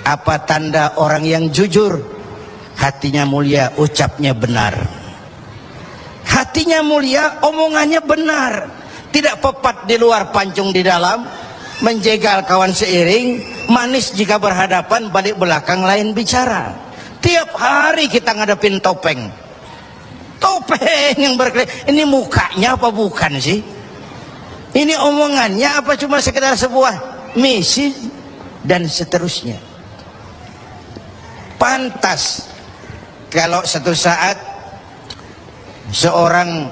Apa tanda orang yang jujur? Hatinya mulia, ucapnya benar. Hatinya mulia, omongannya benar. Tidak pepat di luar, pancung di dalam. Menjegal kawan seiring, manis jika berhadapan, balik belakang lain bicara. Tiap hari kita ngadepin topeng. Topeng yang berkeliling. Ini mukanya apa bukan sih? Ini omongannya apa cuma sekedar sebuah misi? Dan seterusnya. Pantas kalau satu saat seorang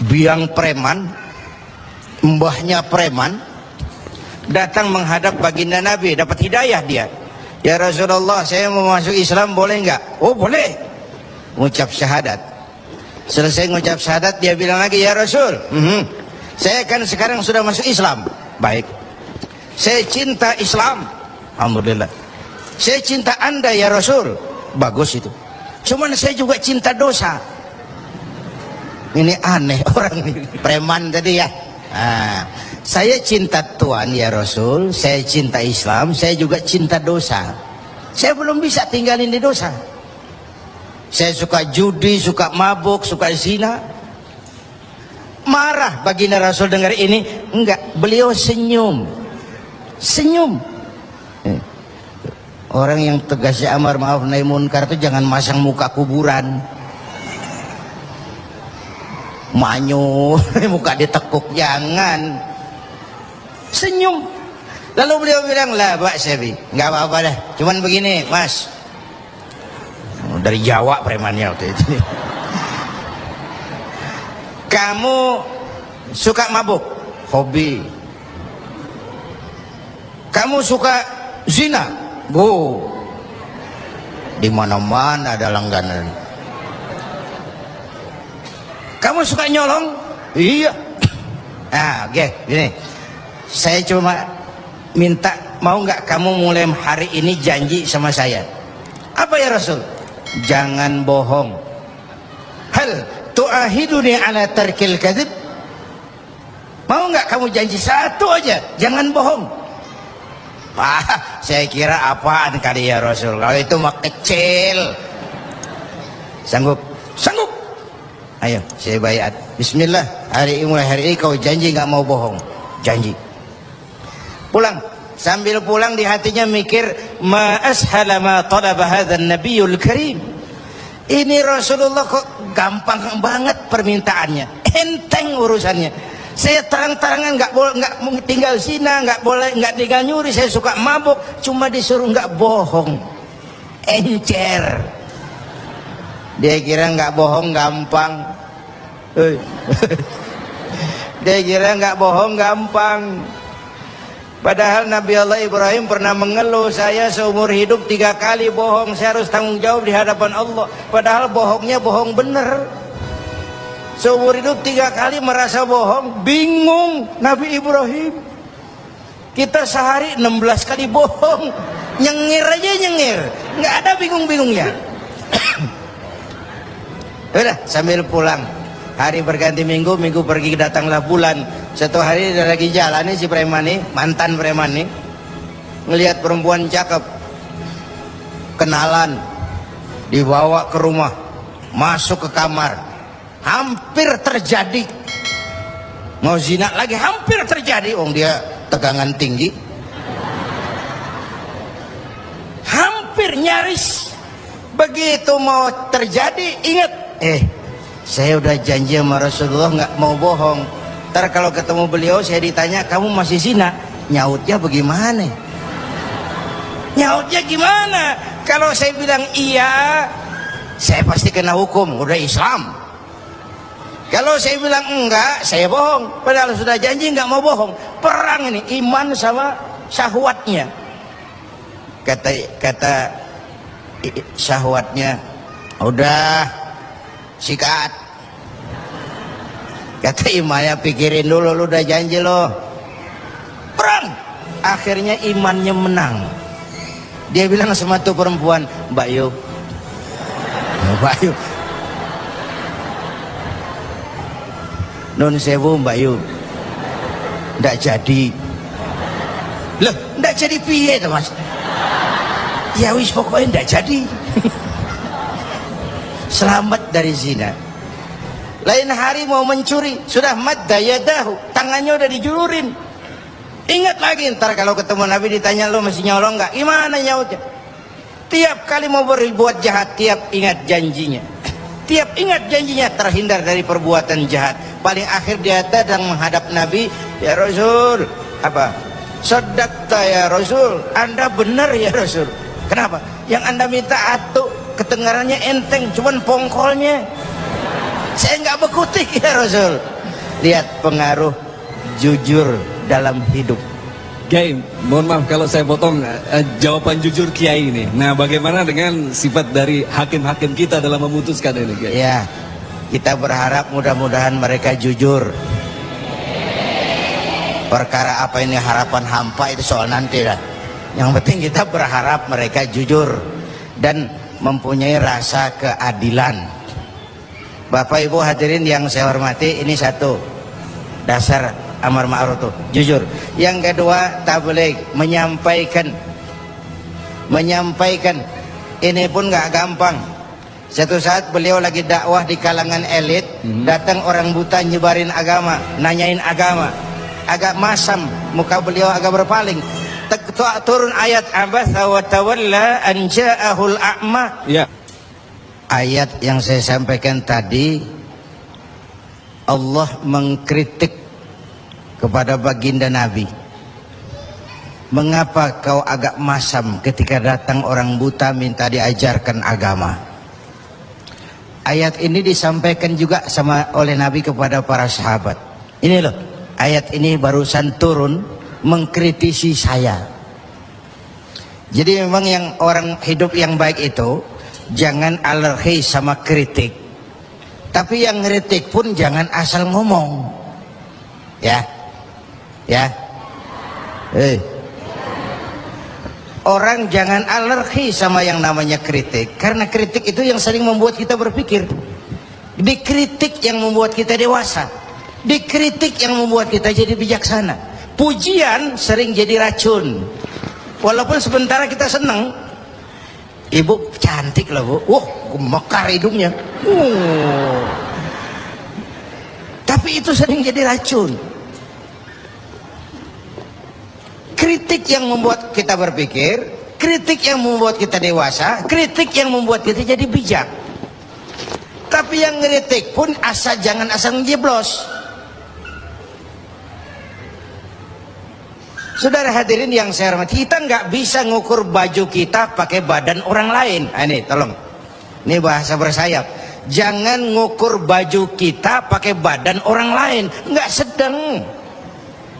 biang preman, mbahnya preman, datang menghadap baginda Nabi, dapat hidayah dia. Ya Rasulullah, saya mau masuk Islam, boleh enggak? Oh boleh. Ngucap syahadat. Selesai ngucap syahadat, dia bilang lagi, ya Rasul, saya kan sekarang sudah masuk Islam. Baik. Saya cinta Islam. Alhamdulillah. Saya cinta Anda ya Rasul. Bagus itu. Cuman saya juga cinta dosa. Ini aneh orang ini. Preman tadi ya. Saya cinta Tuhan ya Rasul. Saya cinta Islam. Saya juga cinta dosa. Saya belum bisa tinggalin di dosa. Saya suka judi, suka mabuk, suka zina. Marah baginda Rasul dengar ini. Enggak, beliau senyum. Senyum. Orang yang tegasnya amar ma'ruf nahi munkar itu jangan masang muka kuburan. Manyun, muka ditekuk, jangan. Senyum. Lalu beliau bilang, lah Pak Sebi, nggak apa-apa dah. Cuman begini, Mas. Dari Jawa premannya waktu itu. Kamu suka mabuk? Hobi. Kamu suka zina? Bu, di mana-mana ada langganan. Kamu suka nyolong? Iya. Oke, gini. Saya cuma minta, mau nggak kamu mulai hari ini janji sama saya? Apa ya Rasul? Jangan bohong. Hal tu'ahiduni ala tarkil kadzib? Mau nggak kamu janji satu aja, jangan bohong? Saya kira apaan kali ya Rasul, kalau itu mah kecil. Sanggup? Sanggup. Ayo saya bayat. Bismillah, mulai hari ini kau janji nggak mau bohong. Janji. Pulang. Sambil pulang di hatinya mikir, ma ashala ma talaba hadzal nabiyul karim. Ini Rasulullah kok gampang banget permintaannya, enteng urusannya. Saya terang-terangan nggak tinggal zina, nggak tinggal nyuri, saya suka mabuk, cuma disuruh nggak bohong. Encer. Dia kira nggak bohong gampang. Dia kira nggak bohong gampang. Padahal Nabi Allah Ibrahim pernah mengeluh, saya seumur hidup 3 kali bohong, saya harus tanggung jawab di hadapan Allah. Padahal bohongnya bohong bener. Seumur hidup 3 kali merasa bohong, bingung Nabi Ibrahim. Kita sehari 16 kali bohong, nyengir aja nyengir, nggak ada bingung-bingungnya. Udah sambil pulang, hari berganti minggu, minggu pergi datanglah bulan. Satu hari dia lagi jalan nih si preman nih, mantan preman nih, ngelihat perempuan cakep, kenalan, dibawa ke rumah, masuk ke kamar. Hampir terjadi, mau zina lagi, hampir terjadi. Dia tegangan tinggi, hampir nyaris. Begitu mau terjadi, ingat, saya udah janji sama Rasulullah nggak mau bohong. Ntar kalau ketemu beliau saya ditanya, kamu masih zina? Nyautnya bagaimana? Nyautnya gimana? Kalau saya bilang iya, saya pasti kena hukum, udah Islam. Kalau saya bilang enggak, saya bohong. Padahal sudah janji enggak mau bohong. Perang ini, iman sama syahwatnya. Kata syahwatnya, udah sikat. Kata imannya, pikirin dulu, lu udah janji lo. Perang. Akhirnya imannya menang. Dia bilang sama tuh perempuan, Mbak Yu, Mbak Yu, Nun sewu Mbak Yu, ndak jadi. Loh, ndak jadi piye to Mas? Ya wis pokoknya ndak jadi. Selamat dari zina. Lain hari mau mencuri, sudah madda yadahu, tangannya udah dijulurin. Ingat lagi ntar kalau ketemu Nabi ditanya lo masih nyolong nggak? Gimana nyautnya? Tiap kali mau berbuat jahat, tiap ingat janjinya. Tiap ingat janjinya terhindar dari perbuatan jahat. Paling akhir dia datang menghadap Nabi, ya Rasul, apa? Sadaqta ya Rasul, Anda benar ya Rasul. Kenapa? Yang Anda minta atuk, kedengarannya enteng, cuman pongkolnya. Saya nggak bekutik ya Rasul. Lihat pengaruh jujur dalam hidup. Kiai, mohon maaf kalau saya potong jawaban jujur Kiai ini. Nah, bagaimana dengan sifat dari hakim-hakim kita dalam memutuskan ini, Kiai? Ya, kita berharap mudah-mudahan mereka jujur. Perkara apa ini harapan hampa itu soal nanti lah. Yang penting kita berharap mereka jujur dan mempunyai rasa keadilan. Bapak Ibu hadirin yang saya hormati, ini satu dasar amar ma'ruf tuh, jujur. Yang kedua, tabligh, menyampaikan. Ini pun nggak gampang. Satu saat beliau lagi dakwah di kalangan elit, datang orang buta nyebarin agama, nanyain agama, agak masam, muka beliau agak berpaling. Turun ayat abasa wa tawalla an ja'ahul a'ma. Ya. Ayat yang saya sampaikan tadi, Allah mengkritik kepada baginda Nabi. Mengapa kau agak masam ketika datang orang buta minta diajarkan agama? Ayat ini disampaikan juga oleh Nabi kepada para sahabat. Ini loh, ayat ini barusan turun mengkritisi saya. Jadi memang yang orang hidup yang baik itu jangan alergi sama kritik. Tapi yang kritik pun jangan asal ngomong. Ya. Orang jangan alergi sama yang namanya kritik, karena kritik itu yang sering membuat kita berpikir. Dikritik yang membuat kita dewasa. Dikritik yang membuat kita jadi bijaksana. Pujian sering jadi racun. Walaupun sementara kita senang. Ibu cantik lah Bu. Wah, mekar hidungnya. Tapi itu sering jadi racun. Kritik yang membuat kita berpikir, kritik yang membuat kita dewasa, kritik yang membuat kita jadi bijak. Tapi yang ngeritik pun jangan asal ngejeblos. Saudara hadirin yang saya hormati, kita nggak bisa ngukur baju kita pakai badan orang lain. Ini tolong, ini bahasa bersayap. Jangan ngukur baju kita pakai badan orang lain. Nggak sedang,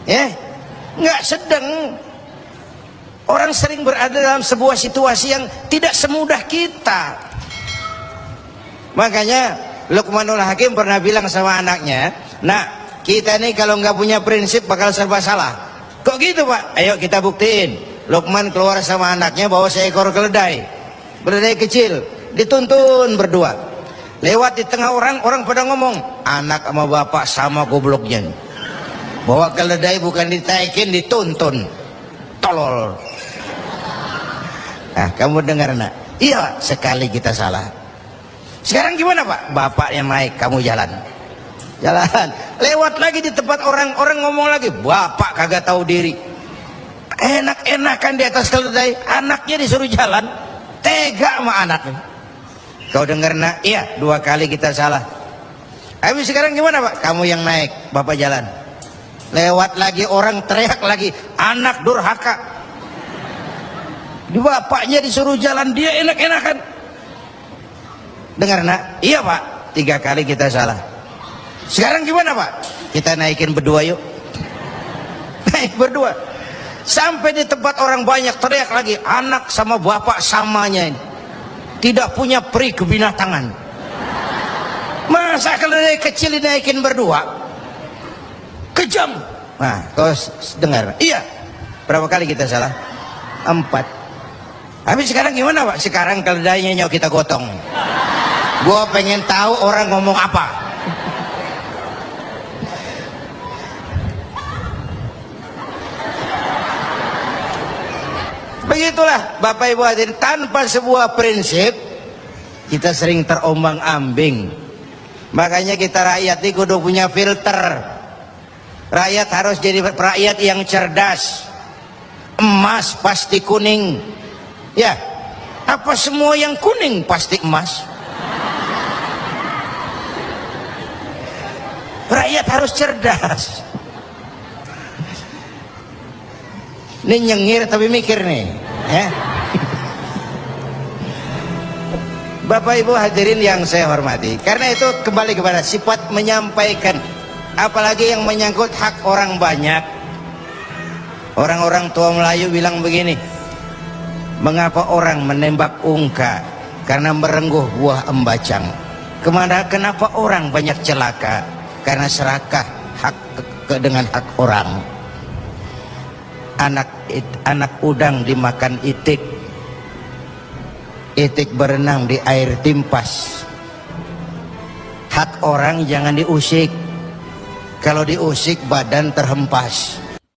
ya, nggak sedang. Orang sering berada dalam sebuah situasi yang tidak semudah kita. Makanya Luqmanul Hakim pernah bilang sama anaknya, "Nak, kita nih kalau nggak punya prinsip bakal serba salah." Kok gitu Pak? Ayo kita buktiin. Luqman keluar sama anaknya bawa seekor keledai. Keledai kecil, dituntun berdua. Lewat di tengah orang pada ngomong, anak sama bapak sama gobloknya. Bawa keledai bukan ditaikin, dituntun. Tolol. Nah, kamu dengar nak? Iya, sekali kita salah. Sekarang gimana Pak? Bapaknya naik, kamu jalan. Jalan, lewat lagi di tempat orang ngomong lagi, bapak kagak tahu diri, enak-enakan di atas keledai, anaknya disuruh jalan, tega sama anaknya. Kau dengar nak? Iya, 2 kali kita salah. Habis sekarang gimana Pak? Kamu yang naik, bapak jalan. Lewat lagi orang teriak lagi, anak durhaka. Di bapaknya disuruh jalan, dia enak-enakan. Dengar nak? Iya Pak, 3 kali kita salah. Sekarang gimana Pak? Kita naikin berdua yuk. Naik berdua. Sampai di tempat orang banyak teriak lagi, anak sama bapak samanya ini. Tidak punya peri kebinatangan. Masa keledai kecil dinaikin berdua? Kejam. Nah, kau dengar? Iya. Berapa kali kita salah? 4. Habis sekarang gimana Pak? Sekarang keledainya nyok kita gotong. Gua pengen tahu orang ngomong apa. begitulah Bapak Ibu hadirin, tanpa sebuah prinsip kita sering terombang-ambing. Makanya kita rakyat ini kudu punya filter. Rakyat harus jadi rakyat yang cerdas. Emas pasti kuning. Ya, apa semua yang kuning pasti emas? Rakyat harus cerdas. Ini nyengir tapi mikir nih, ya. Bapak Ibu hadirin yang saya hormati, karena itu kembali kepada sifat menyampaikan, apalagi yang menyangkut hak orang banyak. Orang-orang tua Melayu bilang begini, mengapa orang menembak ungka? Karena merengguh buah embacang. Kenapa orang banyak celaka? Karena serakah dengan hak orang. Anak udang dimakan itik, itik berenang di air timpas. Hak orang jangan diusik, kalau diusik badan terhempas.